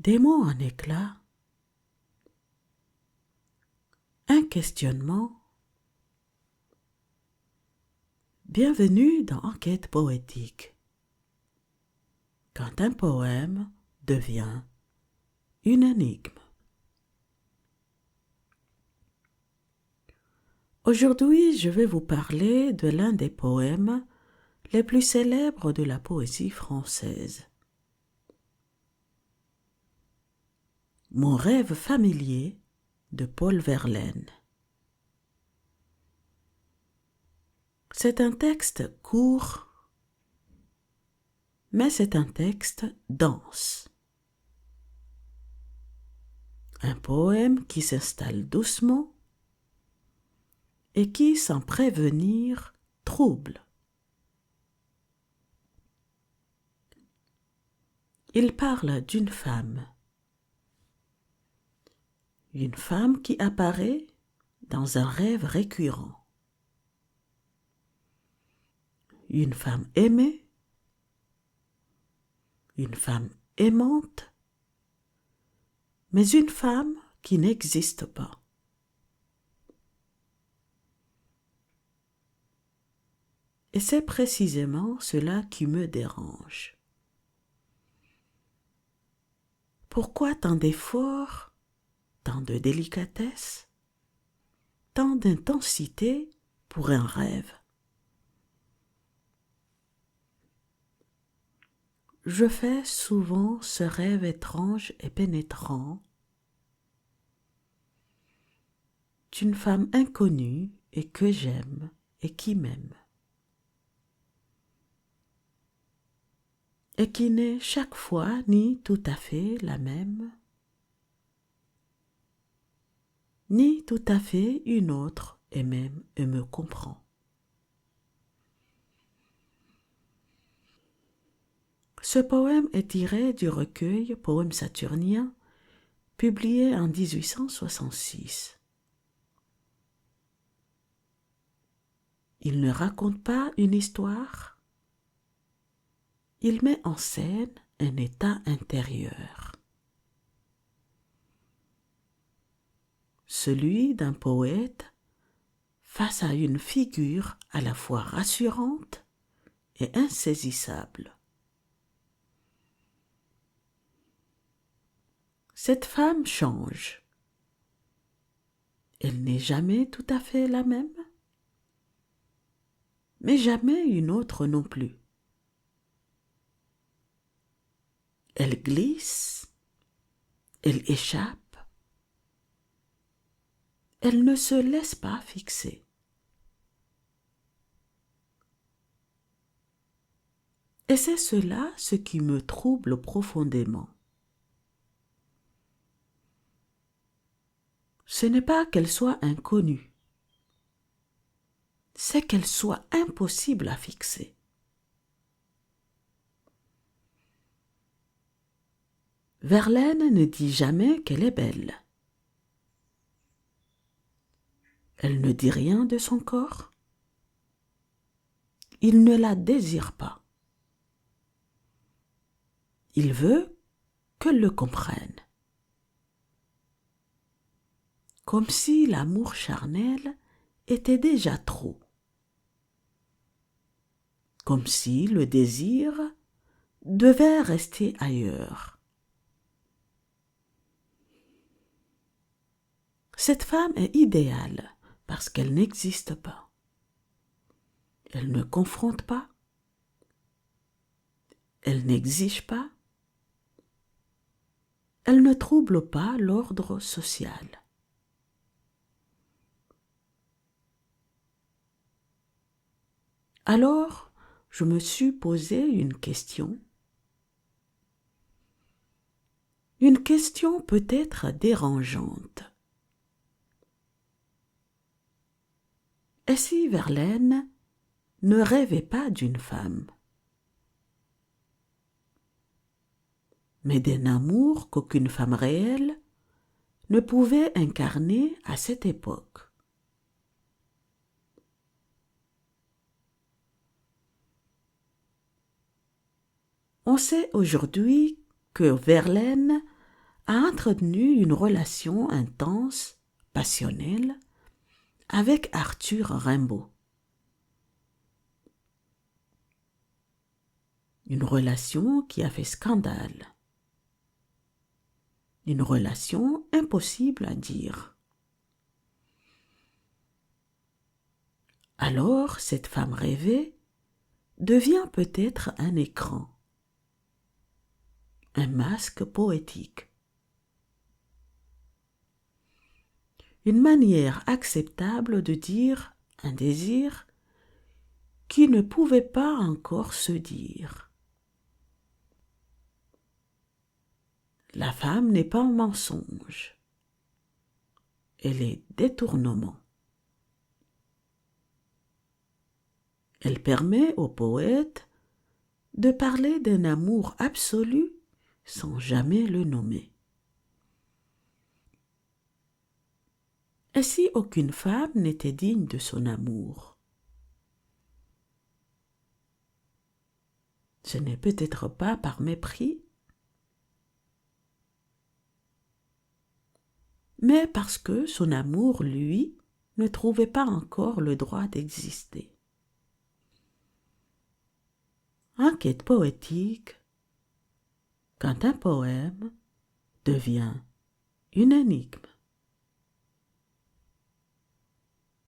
Des mots en éclat, un questionnement. Bienvenue dans Enquête poétique. Quand un poème devient une énigme. Aujourd'hui, je vais vous parler de l'un des poèmes les plus célèbres de la poésie française. Mon rêve familier de Paul Verlaine. C'est un texte court, mais c'est un texte dense. Un poème qui s'installe doucement et qui, sans prévenir, trouble. Il parle d'une femme. Une femme qui apparaît dans un rêve récurrent. Une femme aimée, une femme aimante, mais une femme qui n'existe pas. Et c'est précisément cela qui me dérange. Pourquoi tant d'efforts, tant de délicatesse, tant d'intensité pour un rêve? Je fais souvent ce rêve étrange et pénétrant d'une femme inconnue et que j'aime et qui m'aime. Et qui n'est chaque fois ni tout à fait la même, ni tout à fait une autre et même me comprend. Ce poème est tiré du recueil Poèmes saturniens, publié en 1866. Il ne raconte pas une histoire, il met en scène un état intérieur. Celui d'un poète face à une figure à la fois rassurante et insaisissable. Cette femme change. Elle n'est jamais tout à fait la même, mais jamais une autre non plus. Elle glisse, elle échappe, elle ne se laisse pas fixer. Et c'est cela ce qui me trouble profondément. Ce n'est pas qu'elle soit inconnue, c'est qu'elle soit impossible à fixer. Verlaine ne dit jamais qu'elle est belle. Elle ne dit rien de son corps. Il ne la désire pas. Il veut qu'elle le comprenne. Comme si l'amour charnel était déjà trop. Comme si le désir devait rester ailleurs. Cette femme est idéale parce qu'elle n'existe pas. Elle ne confronte pas. Elle n'exige pas. Elle ne trouble pas l'ordre social. Alors, je me suis posé une question peut-être dérangeante. Et si Verlaine ne rêvait pas d'une femme, mais d'un amour qu'aucune femme réelle ne pouvait incarner à cette époque? On sait aujourd'hui que Verlaine a entretenu une relation intense, passionnelle, avec Arthur Rimbaud. Une relation qui a fait scandale. Une relation impossible à dire. Alors, cette femme rêvée devient peut-être un écran, un masque poétique. Une manière acceptable de dire un désir qui ne pouvait pas encore se dire. La femme n'est pas un mensonge, elle est détournement. Elle permet au poète de parler d'un amour absolu sans jamais le nommer. Et si aucune femme n'était digne de son amour? Ce n'est peut-être pas par mépris, mais parce que son amour, lui, ne trouvait pas encore le droit d'exister. Enquête poétique, quand un poème devient une énigme.